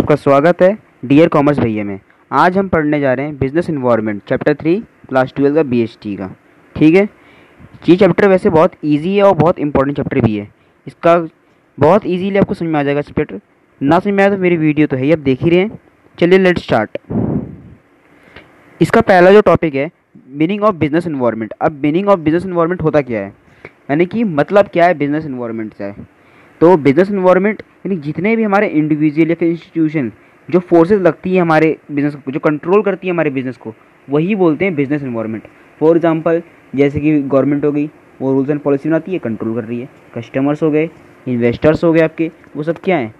सबका स्वागत है डियर कॉमर्स भैया में। आज हम पढ़ने जा रहे हैं बिजनेस इन्वायरमेंट चैप्टर 3 क्लास 12 का बीएसटी का। ठीक है, ये चैप्टर वैसे बहुत इजी है और बहुत इंपॉर्टेंट चैप्टर भी है। इसका बहुत इजीली आपको समझ में आ जाएगा चैप्टर। ना समझ में आया तो मेरी वीडियो तो है ही, आप देख ही रहे हैं। चलिए लेट्स स्टार्ट। इसका पहला जो टॉपिक है मीनिंग ऑफ बिजनेस इन्वायरमेंट। अब मीनिंग ऑफ बिजनेस इन्वायरमेंट होता क्या है, यानी कि मतलब क्या है बिजनेस इन्वायरमेंट से। तो बिजनेस इन्वायरमेंट यानी जितने भी हमारे इंडिविजुअल या फिर इंस्टीट्यूशन जो फोर्सेस लगती है हमारे बिजनेस को, जो कंट्रोल करती है हमारे बिजनेस को, वही बोलते हैं बिजनेस इन्वायरमेंट। फॉर एग्जांपल जैसे कि गवर्नमेंट हो गई, वो रूल्स एंड पॉलिसी बनाती है, कंट्रोल कर रही है। कस्टमर्स हो गए, इन्वेस्टर्स हो गए आपके, वो सब क्या है,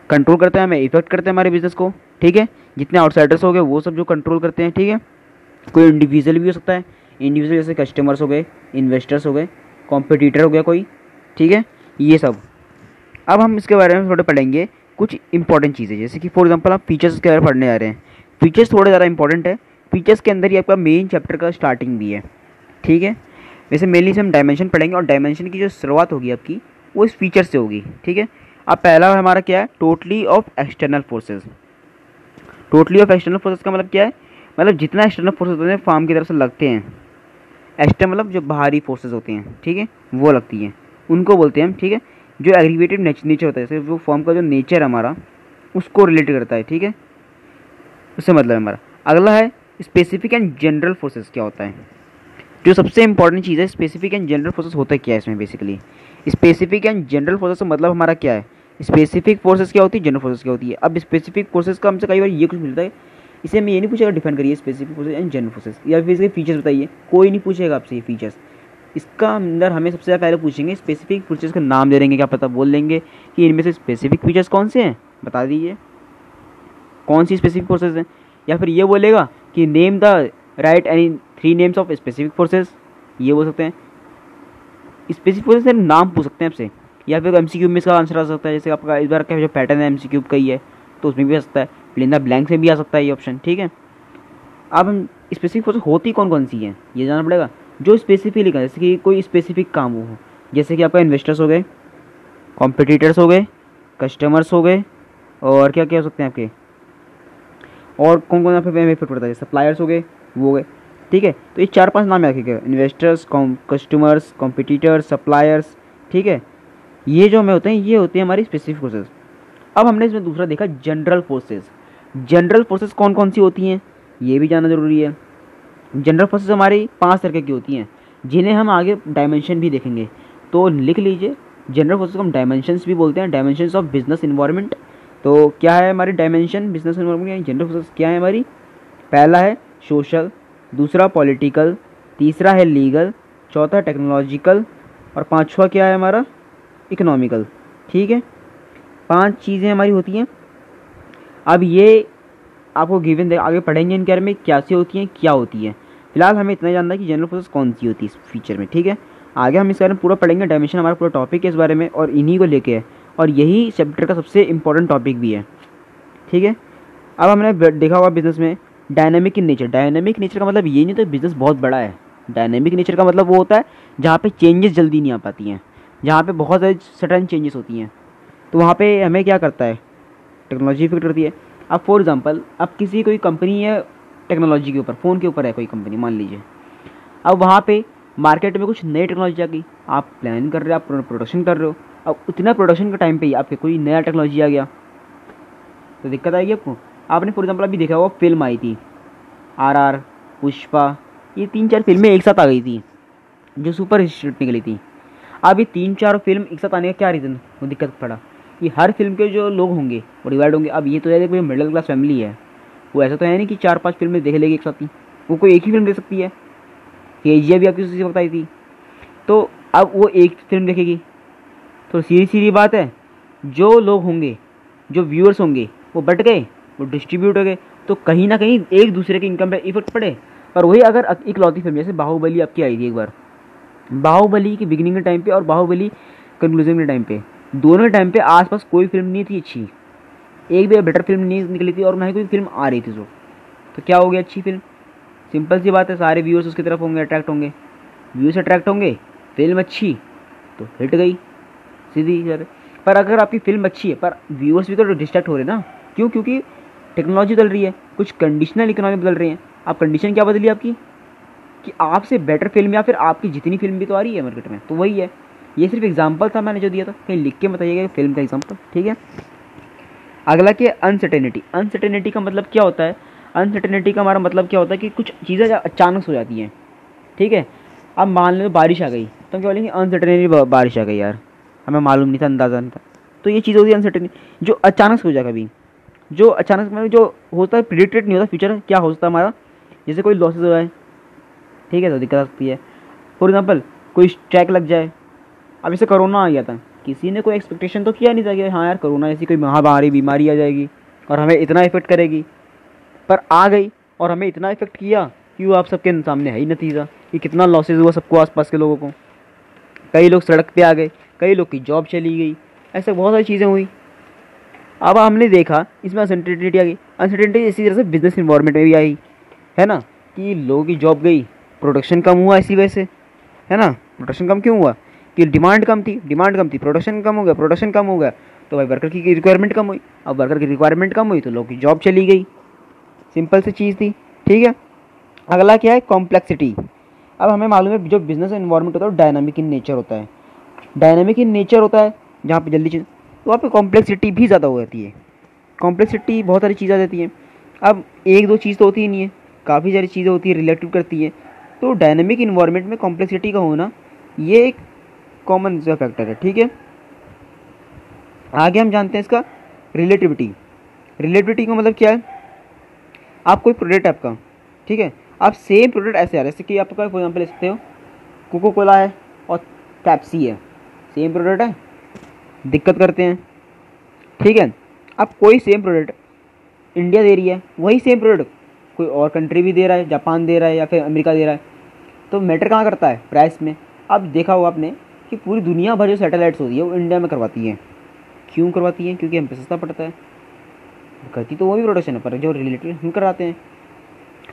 कंट्रोल करते हैं हमें, इफेक्ट करते हैं हमारे बिजनेस को। ठीक है, जितने आउटसाइडर्स हो गए वो सब जो कंट्रोल करते हैं। ठीक है, कोई इंडिविजुअल भी हो सकता है, इंडिविजुअल जैसे कस्टमर्स हो गए, इन्वेस्टर्स हो गए, कॉम्पिटिटर हो गया कोई। ठीक है, ये सब। अब हम इसके बारे में थोड़े पढ़ेंगे कुछ इंपॉर्टेंट चीज़ें, जैसे कि फॉर एग्जांपल आप फीचर्स के बारे में पढ़ने जा रहे हैं। फीचर्स थोड़े ज़्यादा इंपॉर्टेंट है। फीचर्स के अंदर ही आपका मेन चैप्टर का स्टार्टिंग भी है। ठीक है, वैसे मेनली से हम डायमेंशन पढ़ेंगे और डायमेंशन की जो शुरुआत होगी आपकी वो इस फीचर से होगी। ठीक है, अब पहला हमारा क्या है, totally off external forces. Totally off external forces का मतलब क्या है, मतलब जितना एक्सटर्नल फोर्सेज होते हैं फार्म की तरफ से लगते हैं, एक्सटर्नल मतलब जो बाहरी फोर्सेज होते हैं, ठीक है, वो लगती हैं, उनको बोलते हैं हम। ठीक है, जो एग्रीगेटिव नेचर होता है, जैसे वो फॉर्म का जो नेचर हमारा उसको रिलेट करता है। ठीक है, उससे मतलब हमारा अगला है स्पेसिफिक एंड जनरल फोर्सेस। क्या होता है, जो सबसे इंपॉर्टेंट चीज़ है, स्पेसिफिक एंड जनरल फोर्सेस होता है क्या है इसमें basically. Specific and general forces का मतलब हमारा क्या है, स्पेसिफिक फोर्सेस क्या होती है, जनरल फोर्सेस क्या होती है। अब स्पेसिफिक फोर्सेस का हमसे कई बार ये कुछ मिलता है, इसे हमें ये नहीं पूछेगा डिफाइन करिए specific forces and general forces, या फिर इसके फीचर्स बताइए, कोई नहीं पूछेगा आपसे ये फीचर्स। इसका अंदर हमें सबसे पहले पूछेंगे स्पेसिफिक फीचर्स का नाम दे देंगे, क्या पता बोल देंगे कि इनमें से स्पेसिफिक फीचर्स कौन से हैं, बता दीजिए कौन सी स्पेसिफिक फोर्सेस हैं। या फिर ये बोलेगा कि name the right any 3 names of specific forces, ये बोल सकते हैं। स्पेसिफिक फोर्सेस से नाम पूछ सकते हैं आपसे, या फिर एमसीक्यू में इसका आंसर आ सकता है। जैसे आपका इस बार का जो पैटर्न है एमसीक्यू का ही है, तो उसमें भी आ सकता है, फिल द ब्लैंक से भी आ सकता है ये ऑप्शन। ठीक है, अब हम स्पेसिफिक फोर्सेस होती कौन कौन सी हैं ये जानना पड़ेगा, जो स्पेसिफिक लिखा है, जैसे कि कोई स्पेसिफिक काम हो, जैसे कि आपका इन्वेस्टर्स हो गए, कॉम्पिटिटर्स हो गए, कस्टमर्स हो गए, और क्या क्या हो सकते हैं आपके, और कौन कौन यहाँ पे इफेक्ट पड़ता है, सप्लायर्स हो गए, वो हो गए। ठीक है, तो ये 4-5 नाम याद रखिएगा, इन्वेस्टर्स, कस्टमर्स, कॉम्पिटिटर्स, सप्लायर्स। ठीक है, ये जो हमें होते हैं ये होते हैं हमारी स्पेसिफिक फोर्सेस। अब हमने इसमें दूसरा देखा जनरल फोर्सेस। जनरल फोर्सेस कौन कौन सी होती हैं ये भी जानना जरूरी है। जनरल फोर्सेस हमारी 5 तरह की होती हैं, जिन्हें हम आगे डायमेंशन भी देखेंगे, तो लिख लीजिए। जनरल फोर्सेस को हम डायमेंशंस भी बोलते हैं, डायमेंशंस ऑफ बिजनेस इन्वायरमेंट। तो क्या है हमारी डायमेंशन बिजनेस इन्वायरमेंट यानी जनरल फोर्सेस क्या है हमारी, पहला है सोशल, दूसरा पॉलिटिकल, तीसरा है लीगल, चौथा टेक्नोलॉजिकल, और 5वां क्या है हमारा इकोनॉमिकल। ठीक है, 5 चीज़ें हमारी होती हैं। अब ये आपको गिवन आगे पढ़ेंगे इनके बारे में क्या सी होती हैं क्या होती है। फिलहाल हमें इतना जानना है कि जनरल फोर्सेस कौन सी होती है इस फीचर में। ठीक है, आगे हम इस बारे में पूरा पढ़ेंगे, डायमेंशन हमारा पूरा टॉपिक है इस बारे में और इन्हीं को लेके है, और यही चैप्टर का सबसे इंपॉर्टेंट टॉपिक भी है। ठीक है, अब हमने देखा हुआ बिजनेस में dynamic in nature. Dynamic nature का मतलब ये नहीं तो बिजनेस बहुत बड़ा है। डायनेमिक नेचर का मतलब वो होता है जहाँ पे चेंजेस जल्दी नहीं आ पाती हैं, जहाँ पे बहुत सारी सडन चेंजेस होती हैं, तो वहाँ पे हमें क्या करता है, टेक्नोलॉजी इफेक्ट करती है। अब फॉर एग्जांपल अब किसी कोई कंपनी है टेक्नोलॉजी के ऊपर, फ़ोन के ऊपर है कोई कंपनी मान लीजिए, अब वहाँ पे मार्केट में कुछ नई टेक्नोलॉजी आ गई, आप प्लान कर रहे हो, आप प्रोडक्शन कर रहे हो, अब उतना प्रोडक्शन के टाइम पे ही आपके कोई नया टेक्नोलॉजी आ गया तो दिक्कत आएगी आपको। आपने फॉर एग्जांपल अभी देखा हुआ फिल्म आई थी RR, पुष्पा, ये 3-4 फिल्में एक साथ आ गई थी जो सुपर हिट निकली थी। अब ये 3-4 फिल्म एक साथ आने का क्या रीज़न वो दिक्कत पड़ा, कि हर फिल्म के जो लोग होंगे वो डिवाइड होंगे। अब ये तो है कोई मिडिल क्लास फैमिली है, वो ऐसा तो है नहीं कि 4-5 फिल्में देख लेगी एक साथ ही, वो कोई एक ही फिल्म देख सकती है। KGF भी आपकी उसी वक्त आई थी, तो अब वो एक फिल्म देखेगी, तो सीधी सीधी बात है जो लोग होंगे, जो व्यूअर्स होंगे वो बट गए, वो डिस्ट्रीब्यूट हो गए, तो कहीं ना कहीं एक दूसरे के इनकम पे इफेक्ट पड़े। पर वही अगर इकलौती फिल्म जैसे बाहुबली आपकी आई थी एक बार, बाहुबली की बिगिनिंग के टाइम पे और बाहुबली कंक्लूजन के टाइम पे, दोनों के टाइम पे आसपास कोई फिल्म नहीं थी अच्छी, एक भी बेटर फिल्म नहीं निकली थी और ना ही कोई फिल्म आ रही थी। तो क्या हो गया अच्छी फिल्म, सिंपल सी बात है, सारे व्यूअर्स उसकी तरफ होंगे, अट्रैक्ट होंगे, व्यूअर्स अट्रैक्ट होंगे, फिल्म अच्छी तो हिट गई सीधी सर। पर अगर आपकी फिल्म अच्छी है पर व्यूअर्स भी तो डिस्ट्रैक्ट हो रहे ना, क्यों? क्योंकि टेक्नोलॉजी बदल रही है, कुछ कंडीशनल इकोनॉमी बदल रही है। अब कंडीशन क्या बदली आपकी कि आपसे बेटर फिल्म या फिर आपकी जितनी फिल्म भी तो आ रही है मार्केट में, तो वही है। ये सिर्फ एग्जांपल था मैंने जो दिया था, कहीं लिख के बताइएगा फिल्म का एग्जांपल, ठीक है। अगला क्या है? अनसर्टेनिटी। अनसर्टेनिटी का मतलब क्या होता है? अनसर्टेनिटी का हमारा मतलब क्या होता है कि कुछ चीज़ें अचानक हो जाती हैं, ठीक है। अब मान लो बारिश आ गई तो हम क्या बोलेंगे? अनसर्टेनिटी, बारिश आ गई यार, हमें मालूम नहीं था, अंदाज़ा नहीं था। तो ये चीज़ होती है अनसर्टेनिटी, जो अचानक से हो जाए कभी, जो अचानक में जो होता है प्रिडिक्टेड नहीं होता फ्यूचर क्या हो सकता है हमारा। जैसे कोई लॉसेज हो जाए, ठीक है, तो दिक्कत आ सकती है। फॉर एग्जाम्पल कोई स्ट्राइक लग जाए। अब जैसे कोरोना आ गया था, किसी ने कोई एक्सपेक्टेशन तो किया नहीं था कि हाँ यार कोरोना ऐसी कोई महामारी बीमारी आ जाएगी और हमें इतना इफेक्ट करेगी, पर आ गई और हमें इतना इफेक्ट किया कि वो आप सबके सामने है ही नतीजा कि कितना लॉसेज हुआ सबको, आसपास के लोगों को। कई लोग सड़क पे आ गए, कई लोग की जॉब चली गई, ऐसे बहुत सारी चीज़ें हुई। अब हमने देखा इसमें अनसर्टेनिटी आ गई। अनसर्टेनिटी इसी तरह से बिजनेस इन्वायरमेंट में भी आई, है ना, कि लोगों की जॉब गई, प्रोडक्शन कम हुआ इसी वजह से, है ना। प्रोडक्शन कम क्यों हुआ? कि डिमांड कम थी, प्रोडक्शन कम हो गया, प्रोडक्शन कम हो गया तो भाई वर्कर की रिक्वायरमेंट कम हुई। अब वर्कर की रिक्वायरमेंट कम हुई तो लोगों की जॉब चली गई। सिंपल सी चीज़ थी, ठीक है। अगला क्या है? कॉम्प्लेक्सिटी। अब हमें मालूम है जो बिजनेस इन्वायरमेंट होता है वो डायनामिक इन नेचर होता है। डायनामिक इन नेचर होता है जहाँ पे जल्दी चीज़, तो वहाँ पे कॉम्प्लेक्सिटी भी ज़्यादा हो जाती है। कॉम्प्लेक्सिटी बहुत सारी चीज़ें आ जाती हैं। अब एक दो चीज़ तो होती ही नहीं है, काफ़ी सारी चीज़ें होती है, रिलेटिव करती है। तो डायनामिक इन्वायरमेंट में कॉम्प्लेक्सिटी का होना ये एक कॉमन सा फैक्टर है, ठीक है। आगे हम जानते हैं इसका रिलेटिविटी। रिलेटिविटी का मतलब क्या है? आप कोई प्रोडक्ट आपका, ठीक है, आप सेम प्रोडक्ट ऐसे आ रहे हैं, जैसे कि आपका फॉर एग्जाम्पल ले सकते हो कोको कोला है और पेप्सी है, सेम प्रोडक्ट है, दिक्कत करते हैं, ठीक है। अब कोई सेम प्रोडक्ट इंडिया दे रही है, वही सेम प्रोडक्ट कोई और कंट्री भी दे रहा है, जापान दे रहा है या फिर अमेरिका दे रहा है, तो मैटर कहाँ करता है? प्राइस में। अब देखा होगा आपने कि पूरी दुनिया भर जो सैटेलाइट्स होती है वो इंडिया में करवाती हैं। क्यों करवाती हैं? क्योंकि हम पे सस्ता पड़ता है। करती तो वो भी प्रोडक्शन है पर जो रिलेटिव हम कराते हैं।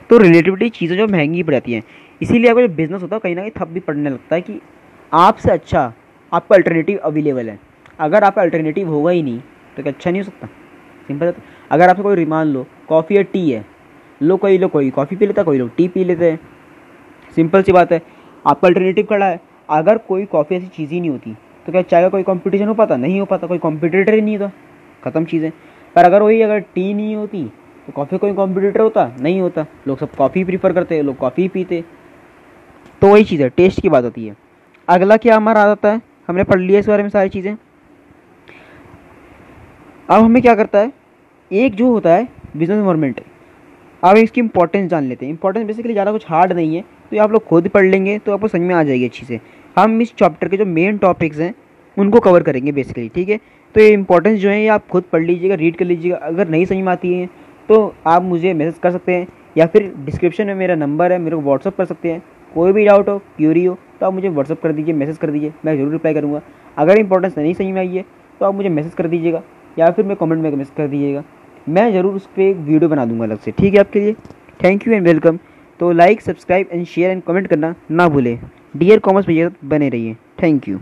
तो रिलेटिविटी चीज़ें जो महंगी पड़ जाती हैं, इसीलिए आपका जो बिज़नेस होता है कहीं ना कहीं थप भी पड़ने लगता है कि आपसे अच्छा आपका अल्टरनेटिव अवेलेबल है। अगर आपका अल्टरनेटिव होगा ही नहीं तो क्या अच्छा नहीं हो सकता? सिंपल है। अगर आपसे कोई मान लो कॉफ़ी या टी है, कई लोग कोई कॉफ़ी पी लेता है, कोई लोग टी पी लेते हैं, सिंपल सी बात है। आपका अल्टरनेटिव खड़ा है। अगर कोई कॉफ़ी ऐसी चीज़ ही नहीं होती तो क्या चाय का कोई कंपटीशन हो पाता? नहीं हो पाता, कोई कॉम्पिटिटर ही नहीं होता, ख़त्म चीज़ें। पर अगर टी नहीं होती तो कॉफ़ी कोई कॉम्पिटिटर होता? नहीं होता। लोग सब कॉफ़ी प्रीफर करते, लोग कॉफ़ी पीते। तो वही चीज़ है, टेस्ट की बात होती है। अगला क्या हमारा आ जाता है, हमने पढ़ लिया इस बारे में सारी चीज़ें। अब हमें क्या करता है, एक जो होता है बिजनेस इन्वायरमेंट, अब इसकी इंपॉर्टेंस जान लेते हैं। इंपॉर्टेंस बेसिकली ज़्यादा कुछ हार्ड नहीं है, तो ये आप लोग खुद पढ़ लेंगे तो आपको समझ में आ जाएगी अच्छी से। हम इस चैप्टर के जो मेन टॉपिक्स हैं उनको कवर करेंगे बेसिकली, ठीक है। तो ये इंपॉर्टेंस जो है ये आप खुद पढ़ लीजिएगा, रीड कर लीजिएगा। अगर नहीं समझ में आती है तो आप मुझे मैसेज कर सकते हैं या फिर डिस्क्रिप्शन में मेरा नंबर है, मेरे को व्हाट्सअप कर सकते हैं। कोई भी डाउट हो, क्यूरी हो तो आप मुझे व्हाट्सअप कर दीजिए, मैसेज कर दीजिए, मैं ज़रूर रिप्लाई करूँगा। अगर इंपॉर्टेंस नहीं समझ में आई है तो आप मुझे मैसेज कर दीजिएगा या फिर मैं कमेंट में मैसेज कर दीजिएगा, मैं ज़रूर उस पर एक वीडियो बना दूंगा अलग से, ठीक है आपके लिए। Thank you and welcome. तो like, subscribe and share and comment करना ना भूलें। डियर कॉमर्स भैया बने रहिए। Thank you.